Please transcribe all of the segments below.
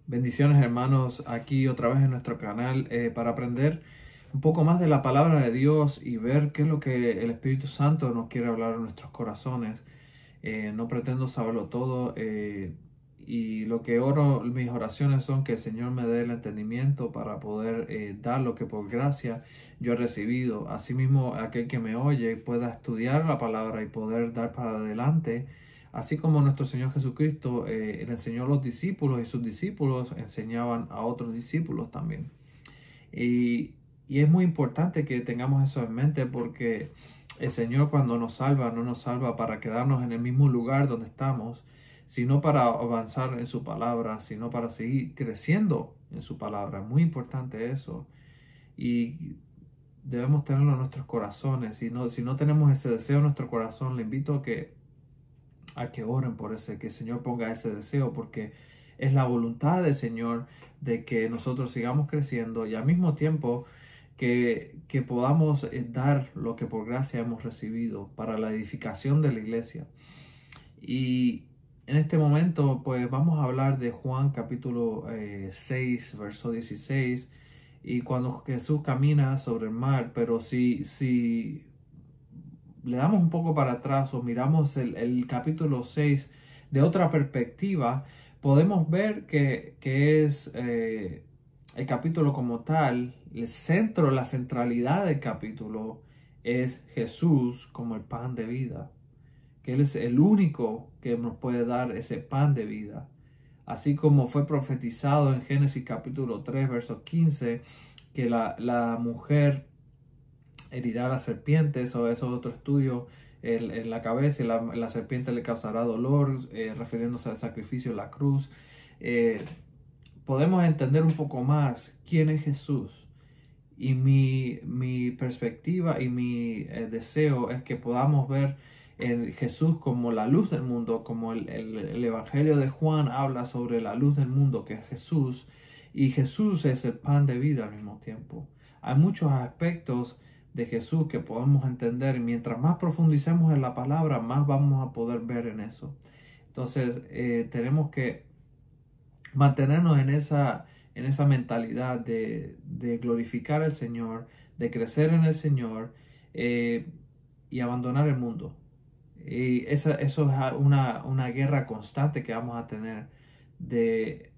Bendiciones, hermanos, aquí otra vez en nuestro canal para aprender un poco más de la palabra de Dios y ver qué es lo que el Espíritu Santo nos quiere hablar en nuestros corazones. No pretendo saberlo todo, y lo que oro, mis oraciones son que el Señor me dé el entendimiento para poder dar lo que por gracia yo he recibido. Asimismo, aquel que me oye pueda estudiar la palabra y poder dar para adelante. Así como nuestro Señor Jesucristo le enseñó a los discípulos y sus discípulos enseñaban a otros discípulos también. Y, y es muy importante que tengamos eso en mente, porque el Señor, cuando nos salva, no nos salva para quedarnos en el mismo lugar donde estamos, sino para avanzar en su palabra, sino para seguir creciendo en su palabra. Muy importante eso. Y debemos tenerlo en nuestros corazones. Si no tenemos ese deseo en nuestro corazón, le invito a que oren por que el Señor ponga ese deseo, porque es la voluntad del Señor de que nosotros sigamos creciendo y al mismo tiempo que podamos dar lo que por gracia hemos recibido para la edificación de la iglesia. Y en este momento pues vamos a hablar de Juan capítulo 6, verso 16, y cuando Jesús camina sobre el mar. Pero si le damos un poco para atrás o miramos el capítulo 6 de otra perspectiva, podemos ver que es el capítulo como tal, el centro, la centralidad del capítulo es Jesús como el pan de vida, que Él es el único que nos puede dar ese pan de vida. Así como fue profetizado en Génesis capítulo 3, verso 15, que la mujer herirá a la serpiente. Eso es otro estudio en la cabeza, y la serpiente le causará dolor, refiriéndose al sacrificio en la cruz. Podemos entender un poco más quién es Jesús. Y mi perspectiva y mi deseo es que podamos ver en Jesús como la luz del mundo, como el Evangelio de Juan habla sobre la luz del mundo, que es Jesús, y Jesús es el pan de vida al mismo tiempo. Hay muchos aspectos de Jesús que podemos entender, y mientras más profundicemos en la palabra, más vamos a poder ver en eso. Entonces tenemos que mantenernos en esa mentalidad de glorificar al Señor, de crecer en el Señor, y abandonar el mundo. Y eso es una guerra constante que vamos a tener, de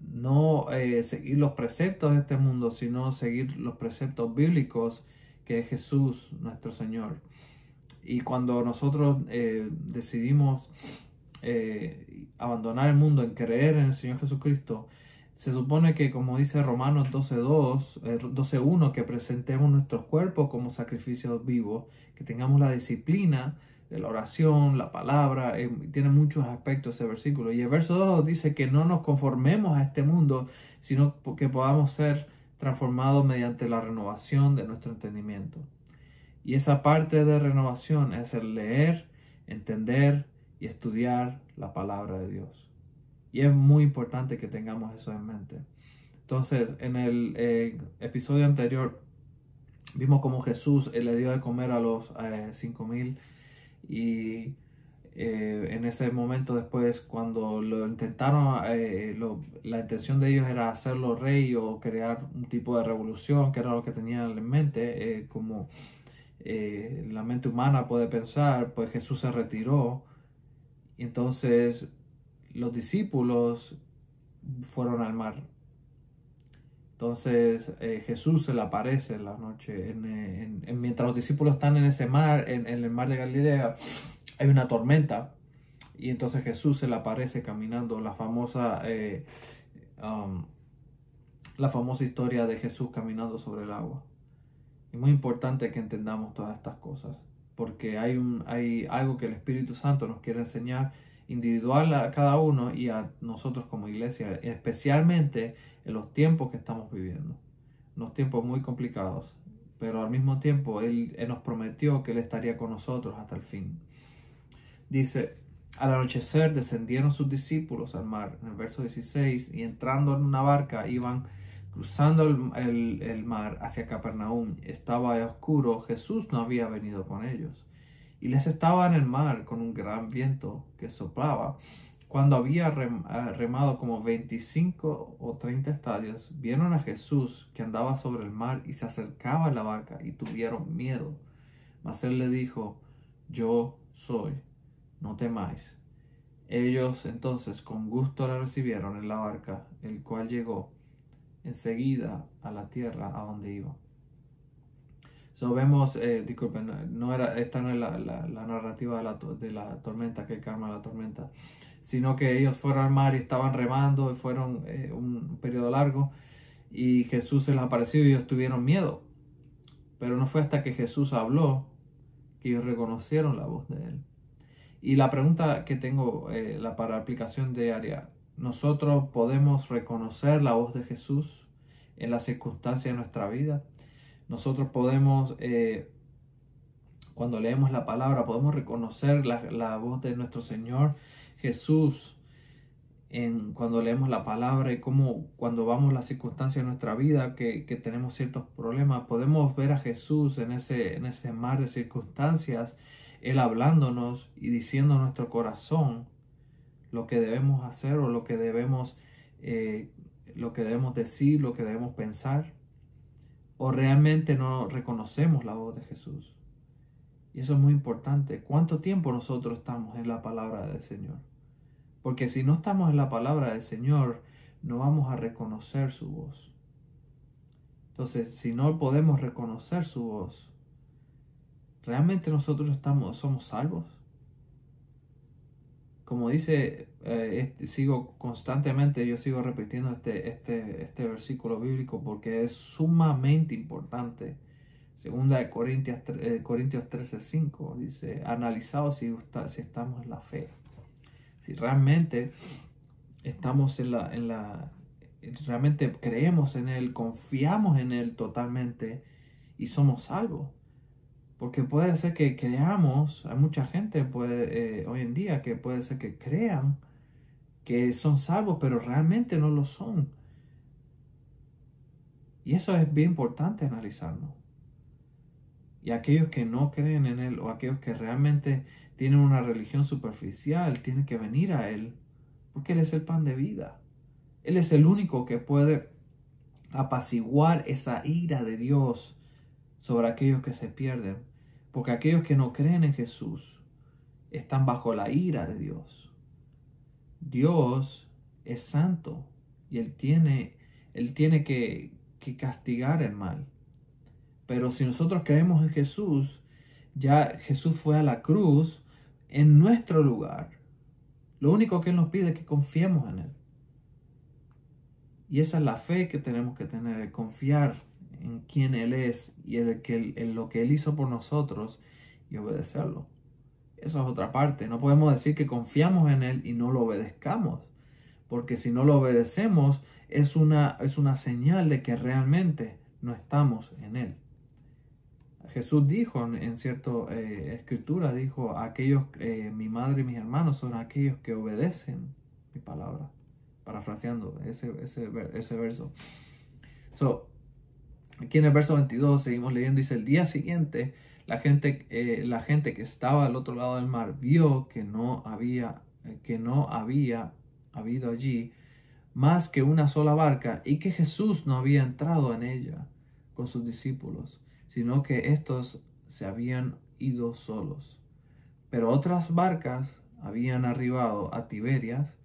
no seguir los preceptos de este mundo, sino seguir los preceptos bíblicos, que es Jesús nuestro Señor. Y cuando nosotros decidimos abandonar el mundo en creer en el Señor Jesucristo, se supone que, como dice Romanos 12:1, que presentemos nuestros cuerpos como sacrificios vivos, que tengamos la disciplina de la oración, la palabra. Tiene muchos aspectos ese versículo. Y el verso 2 dice que no nos conformemos a este mundo, sino que podamos ser transformados mediante la renovación de nuestro entendimiento. Y esa parte de renovación es el leer, entender y estudiar la palabra de Dios. Y es muy importante que tengamos eso en mente. Entonces, en el episodio anterior vimos cómo Jesús le dio de comer a los 5,000, y en ese momento después, cuando lo intentaron, la intención de ellos era hacerlo rey o crear un tipo de revolución, que era lo que tenían en mente, como la mente humana puede pensar. Pues Jesús se retiró, y entonces los discípulos fueron al mar. Entonces Jesús se le aparece en la noche, mientras los discípulos están en ese mar, en el mar de Galilea. Hay una tormenta, y entonces Jesús se le aparece caminando, la famosa historia de Jesús caminando sobre el agua. Es muy importante que entendamos todas estas cosas, porque hay algo que el Espíritu Santo nos quiere enseñar individual a cada uno y a nosotros como iglesia, especialmente en los tiempos que estamos viviendo, unos tiempos muy complicados, pero al mismo tiempo Él nos prometió que Él estaría con nosotros hasta el fin. Dice: al anochecer descendieron sus discípulos al mar, en el verso 16, y entrando en una barca iban cruzando el mar hacia Capernaum. Estaba oscuro, Jesús no había venido con ellos, y les estaba en el mar con un gran viento que soplaba, cuando había remado como 25 o 30 estadios, vieron a Jesús que andaba sobre el mar y se acercaba a la barca y tuvieron miedo. Mas él le dijo: yo soy, no temáis. Ellos entonces con gusto le recibieron en la barca, el cual llegó enseguida a la tierra a donde iba. Vemos, disculpen, esta no es la narrativa de la tormenta, que calma la tormenta, sino que ellos fueron al mar y estaban remando y fueron un periodo largo y Jesús se les apareció y ellos tuvieron miedo. Pero no fue hasta que Jesús habló que ellos reconocieron la voz de él. Y la pregunta que tengo para aplicación diaria: ¿nosotros podemos reconocer la voz de Jesús en las circunstancias de nuestra vida? Nosotros podemos, cuando leemos la palabra, podemos reconocer la voz de nuestro Señor Jesús cuando leemos la palabra, y como cuando vamos a las circunstancias de nuestra vida que tenemos ciertos problemas, podemos ver a Jesús en ese mar de circunstancias, Él hablándonos y diciendo a nuestro corazón lo que debemos hacer o lo que debemos decir, lo que debemos pensar. ¿O realmente no reconocemos la voz de Jesús? Y eso es muy importante. ¿Cuánto tiempo nosotros estamos en la palabra del Señor? Porque si no estamos en la palabra del Señor, no vamos a reconocer su voz. Entonces, si no podemos reconocer su voz, ¿realmente nosotros somos salvos? Como dice, yo sigo repitiendo este versículo bíblico porque es sumamente importante. Segunda de Corintios 13:5 dice: analizaos si estamos en la fe. Si realmente estamos realmente creemos en Él, confiamos en Él totalmente y somos salvos. Porque puede ser que creamos, hay mucha gente hoy en día que puede ser que crean que son salvos, pero realmente no lo son. Y eso es bien importante analizarlo. Y aquellos que no creen en Él, o aquellos que realmente tienen una religión superficial, tienen que venir a Él, porque Él es el pan de vida. Él es el único que puede apaciguar esa ira de Dios sobre aquellos que se pierden. Porque aquellos que no creen en Jesús están bajo la ira de Dios. Dios es santo y Él tiene que castigar el mal. Pero si nosotros creemos en Jesús, ya Jesús fue a la cruz en nuestro lugar. Lo único que Él nos pide es que confiemos en Él. Y esa es la fe que tenemos que tener, el confiar en quién Él es y en lo que Él hizo por nosotros y obedecerlo. Eso es otra parte. No podemos decir que confiamos en Él y no lo obedezcamos, porque si no lo obedecemos es una señal de que realmente no estamos en Él. Jesús dijo en cierta escritura, dijo: aquellos, mi madre y mis hermanos son aquellos que obedecen mi palabra. Parafraseando ese verso. Aquí en el verso 22 seguimos leyendo, dice: el día siguiente la gente que estaba al otro lado del mar vio que no había habido allí más que una sola barca, y que Jesús no había entrado en ella con sus discípulos, sino que estos se habían ido solos. Pero otras barcas habían arribado a Tiberias,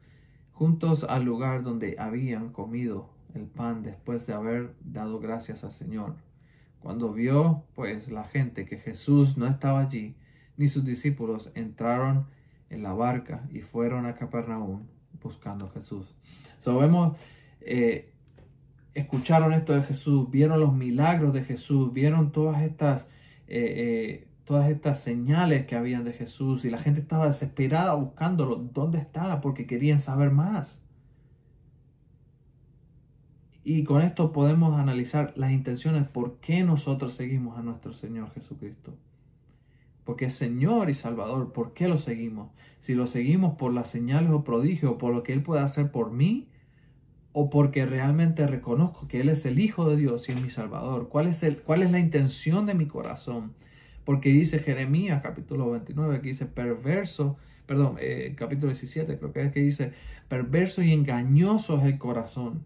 juntos al lugar donde habían comido el pan después de haber dado gracias al Señor. Cuando vio pues la gente que Jesús no estaba allí, ni sus discípulos, entraron en la barca y fueron a Capernaum buscando a Jesús. Escucharon esto de Jesús, vieron los milagros de Jesús, vieron todas estas señales que habían de Jesús, y la gente estaba desesperada buscándolo. ¿Dónde está? Porque querían saber más. Y con esto podemos analizar las intenciones, por qué nosotros seguimos a nuestro Señor Jesucristo. Porque es Señor y Salvador. ¿Por qué lo seguimos? Si lo seguimos por las señales o prodigios, por lo que Él puede hacer por mí, o porque realmente reconozco que Él es el Hijo de Dios y es mi Salvador. ¿Cuál es la intención de mi corazón? Porque dice Jeremías capítulo 29, que dice: perverso perdón, capítulo 17, creo que es que dice, perverso y engañoso es el corazón.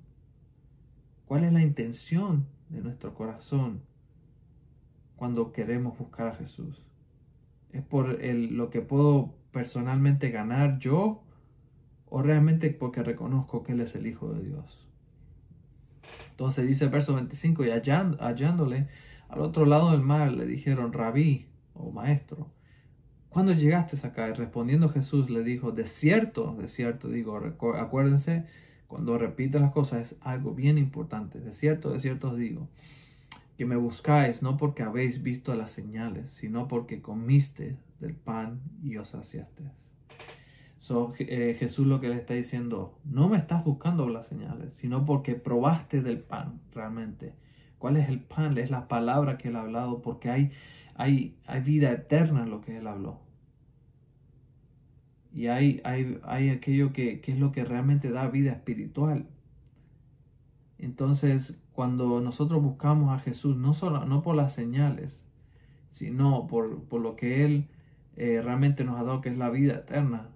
¿Cuál es la intención de nuestro corazón cuando queremos buscar a Jesús? ¿Es por lo que puedo personalmente ganar yo o realmente porque reconozco que Él es el Hijo de Dios? Entonces dice el verso 25, y hallándole al otro lado del mar le dijeron, Rabí o maestro, ¿cuándo llegaste acá? Y respondiendo Jesús le dijo, de cierto digo, acuérdense, cuando repite las cosas es algo bien importante. De cierto os digo, que me buscáis no porque habéis visto las señales, sino porque comiste del pan y os saciaste. Jesús lo que le está diciendo, no me estás buscando las señales, sino porque probaste del pan realmente. ¿Cuál es el pan? Es la palabra que Él ha hablado, porque hay vida eterna en lo que Él habló. Y hay aquello que es lo que realmente da vida espiritual. Entonces, cuando nosotros buscamos a Jesús, no por las señales, sino por lo que Él realmente nos ha dado, que es la vida eterna,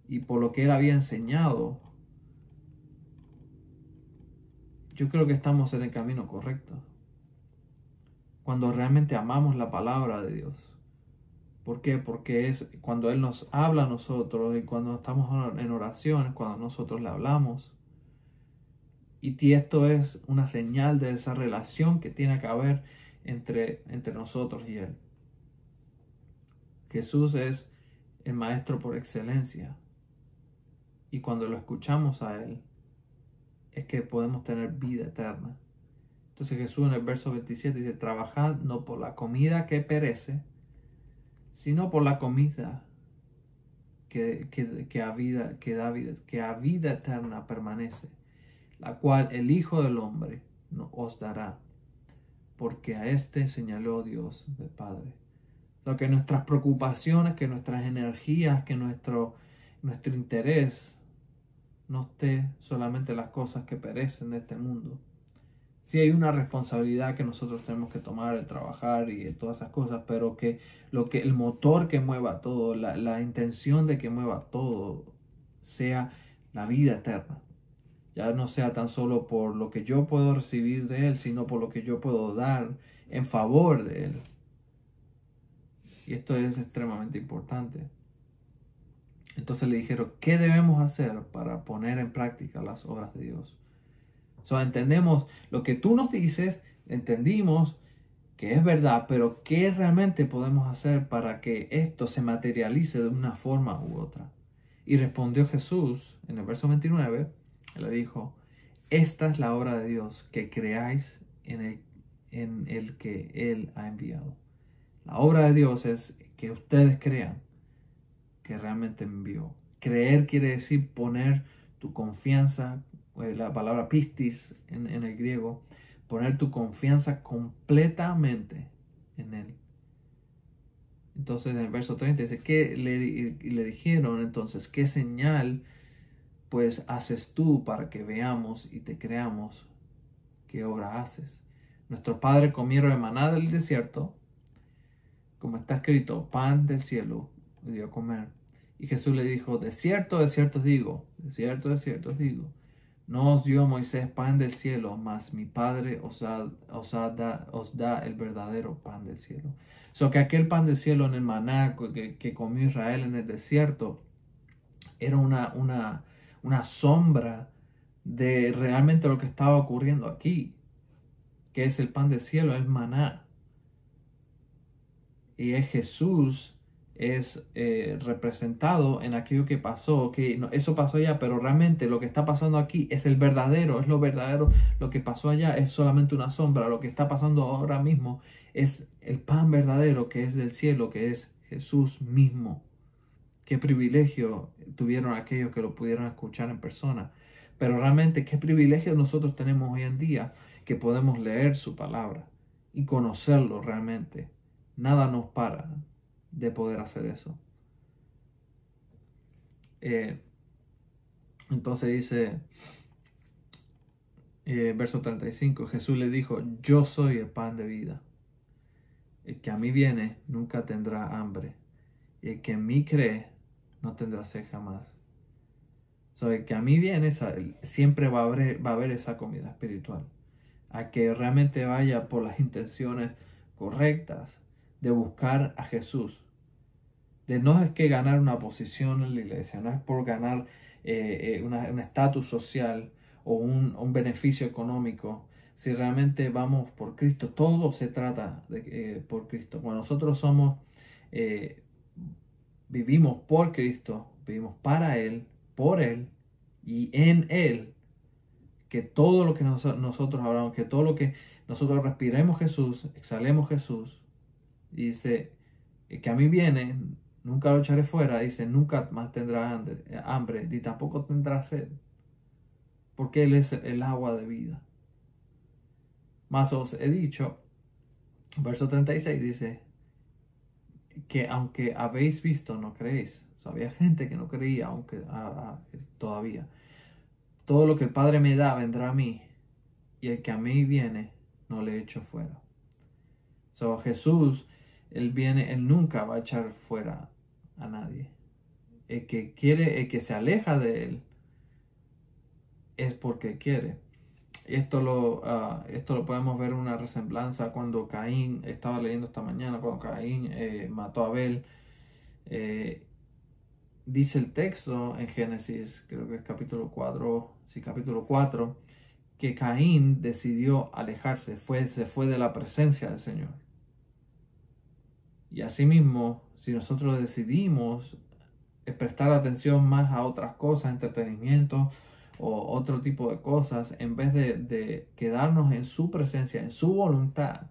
y por lo que Él había enseñado, yo creo que estamos en el camino correcto. Cuando realmente amamos la palabra de Dios. ¿Por qué? Porque es cuando Él nos habla a nosotros y cuando estamos en oraciones, cuando nosotros le hablamos. Y esto es una señal de esa relación que tiene que haber entre nosotros y Él. Jesús es el Maestro por excelencia. Y cuando lo escuchamos a Él, es que podemos tener vida eterna. Entonces Jesús en el verso 27 dice, trabajad no por la comida que perece, sino por la comida que a vida eterna permanece, la cual el Hijo del Hombre os dará, porque a este señaló Dios del Padre. O sea, que nuestras preocupaciones, que nuestras energías, que nuestro interés no esté solamente en las cosas que perecen de este mundo. Sí hay una responsabilidad que nosotros tenemos que tomar, el trabajar y todas esas cosas, pero que el motor que mueva todo, la intención de que mueva todo, sea la vida eterna. Ya no sea tan solo por lo que yo puedo recibir de Él, sino por lo que yo puedo dar en favor de Él. Y esto es extremadamente importante. Entonces le dijeron, ¿qué debemos hacer para poner en práctica las obras de Dios? Entendemos lo que tú nos dices, entendimos que es verdad, pero ¿qué realmente podemos hacer para que esto se materialice de una forma u otra? Y respondió Jesús en el verso 29, le dijo, esta es la obra de Dios, que creáis en el que Él ha enviado. La obra de Dios es que ustedes crean que realmente envió. Creer quiere decir poner tu confianza, la palabra pistis en el griego, poner tu confianza completamente en Él. Entonces en el verso 30 dice, ¿qué le dijeron entonces? ¿Qué señal pues haces tú para que veamos y te creamos qué obra haces? Nuestros padres comieron el maná del desierto, como está escrito, pan del cielo dio a comer. Y Jesús le dijo, de cierto os digo, no os dio Moisés pan del cielo, mas mi Padre os da el verdadero pan del cielo. Que aquel pan del cielo en el maná que comió Israel en el desierto era una sombra de realmente lo que estaba ocurriendo aquí, que es el pan del cielo, el maná. Y es Jesús es representado en aquello que pasó, que eso pasó allá, pero realmente lo que está pasando aquí es el verdadero, es lo verdadero. Lo que pasó allá es solamente una sombra. Lo que está pasando ahora mismo es el pan verdadero que es del cielo, que es Jesús mismo. Qué privilegio tuvieron aquellos que lo pudieron escuchar en persona. Pero realmente qué privilegio nosotros tenemos hoy en día, que podemos leer su palabra y conocerlo realmente. Nada nos para de poder hacer eso. Entonces dice, verso 35, Jesús le dijo, yo soy el pan de vida. El que a mí viene nunca tendrá hambre. Y el que en mí cree no tendrá sed jamás. So, el que a mí viene, siempre va a haber esa comida espiritual. A que realmente vaya por las intenciones correctas de buscar a Jesús. De no es que ganar una posición en la iglesia, no es por ganar un estatus social o un beneficio económico. Si realmente vamos por Cristo, todo se trata de por Cristo. Cuando nosotros vivimos por Cristo, vivimos para Él, por Él y en Él, que todo lo que nosotros hablamos, que todo lo que nosotros respiremos Jesús, exhalemos Jesús, dice que a mí viene, nunca lo echaré fuera, dice, nunca más tendrá hambre, ni tampoco tendrá sed, porque Él es el agua de vida. Más os he dicho, verso 36 dice, que aunque habéis visto, no creéis. O sea, había gente que no creía, aunque todavía. Todo lo que el Padre me da vendrá a mí, y el que a mí viene, no le echo fuera. So, Jesús, Él nunca va a echar fuera a nadie. El que se aleja de Él, es porque quiere. Esto lo podemos ver en una resemblanza cuando Caín, estaba leyendo esta mañana, cuando Caín mató a Abel. Dice el texto en Génesis, creo que es capítulo 4, que Caín decidió alejarse, se fue de la presencia del Señor. Y asimismo, si nosotros decidimos prestar atención más a otras cosas, entretenimiento o otro tipo de cosas, en vez de quedarnos en su presencia, en su voluntad,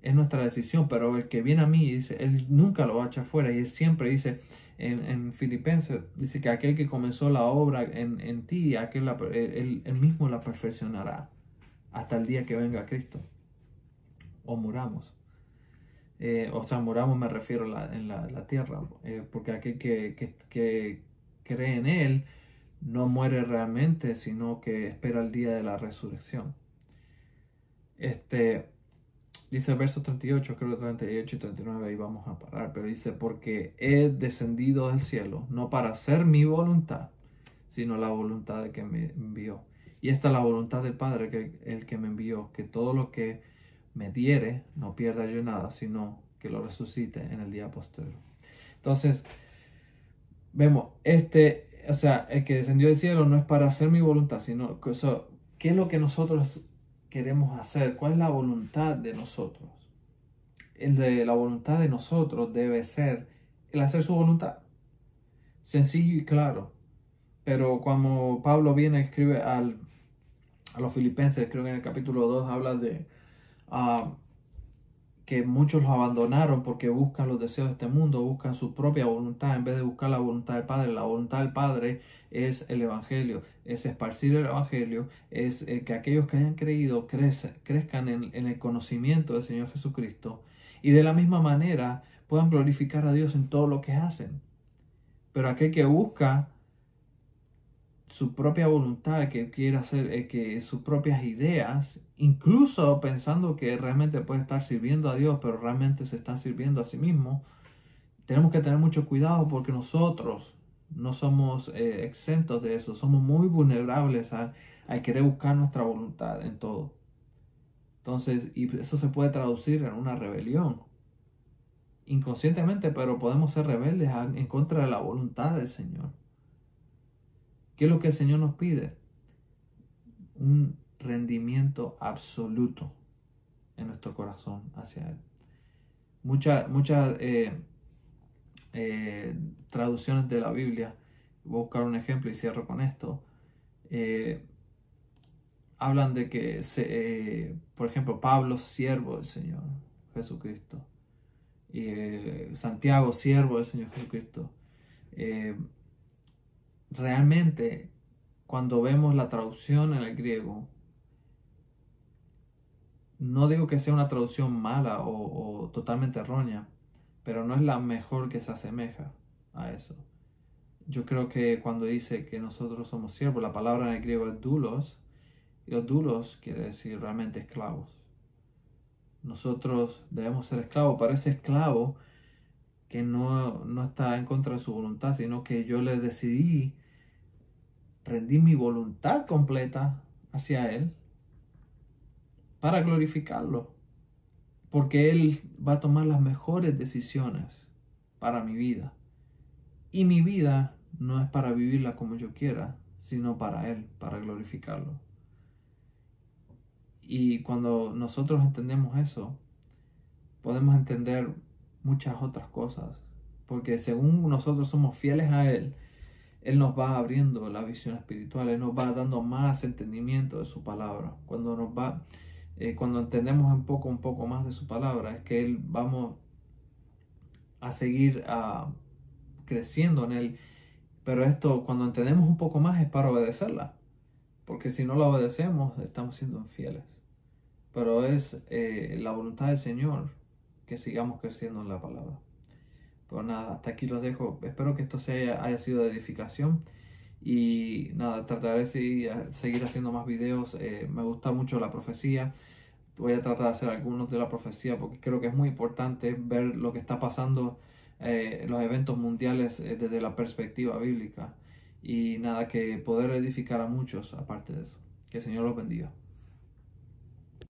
es nuestra decisión. Pero el que viene a mí, dice, Él nunca lo va a echar fuera. Y Él siempre dice, en Filipenses, dice que aquel que comenzó la obra en ti, él mismo la perfeccionará hasta el día que venga Cristo. O muramos. Muramos me refiero en la tierra, porque aquel que cree en Él no muere realmente, sino que espera el día de la resurrección. Dice el verso 38, creo que 38 y 39, ahí vamos a parar, pero dice, porque he descendido del cielo, no para hacer mi voluntad, sino la voluntad de que me envió. Y esta es la voluntad del Padre, el que me envió, que todo lo que me diere, no pierda yo nada, sino que lo resucite en el día posterior. Entonces, vemos, el que descendió del cielo no es para hacer mi voluntad, sino, ¿qué es lo que nosotros queremos hacer? ¿Cuál es la voluntad de nosotros? La voluntad de nosotros debe ser el hacer su voluntad. Sencillo y claro. Pero cuando Pablo viene y escribe a los filipenses, creo que en el capítulo 2 habla de que muchos los abandonaron porque buscan los deseos de este mundo, buscan su propia voluntad en vez de buscar la voluntad del Padre. La voluntad del Padre es el Evangelio, es esparcir el Evangelio, es que aquellos que hayan creído crezcan en el conocimiento del Señor Jesucristo y de la misma manera puedan glorificar a Dios en todo lo que hacen. Pero aquel que busca su propia voluntad, que quiere hacer que sus propias ideas, incluso pensando que realmente puede estar sirviendo a Dios, pero realmente se están sirviendo a sí mismo, tenemos que tener mucho cuidado porque nosotros no somos exentos de eso, somos muy vulnerables al querer buscar nuestra voluntad en todo. Entonces, y eso se puede traducir en una rebelión. Inconscientemente, pero podemos ser rebeldes en contra de la voluntad del Señor. ¿Qué es lo que el Señor nos pide? Un rendimiento absoluto en nuestro corazón hacia Él. Muchas traducciones de la Biblia, voy a buscar un ejemplo y cierro con esto, hablan de que, por ejemplo, Pablo, siervo del Señor Jesucristo, Santiago, siervo del Señor Jesucristo. Realmente, cuando vemos la traducción en el griego, no digo que sea una traducción mala o totalmente errónea, pero no es la mejor que se asemeja a eso. Yo creo que cuando dice que nosotros somos siervos, la palabra en el griego es doulos, y los doulos quiere decir realmente esclavos. Nosotros debemos ser esclavos. Para ese esclavo, que no está en contra de su voluntad, sino que yo le decidí rendir mi voluntad completa hacia Él para glorificarlo, porque Él va a tomar las mejores decisiones para mi vida. Y mi vida no es para vivirla como yo quiera, sino para Él, para glorificarlo. Y cuando nosotros entendemos eso, podemos entender muchas otras cosas, porque según nosotros somos fieles a Él, Él nos va abriendo la visión espiritual, Él nos va dando más entendimiento de su palabra. Cuando entendemos un poco más de su palabra, es que Él vamos a seguir creciendo en Él. Pero esto, cuando entendemos un poco más, es para obedecerla, porque si no la obedecemos, estamos siendo infieles. Pero es la voluntad del Señor que sigamos creciendo en la palabra. Pues nada, hasta aquí los dejo. Espero que esto haya sido de edificación. Y nada, trataré de seguir haciendo más videos. Me gusta mucho la profecía. Voy a tratar de hacer algunos de la profecía porque creo que es muy importante ver lo que está pasando en los eventos mundiales desde la perspectiva bíblica. Y nada, que poder edificar a muchos aparte de eso. Que el Señor los bendiga.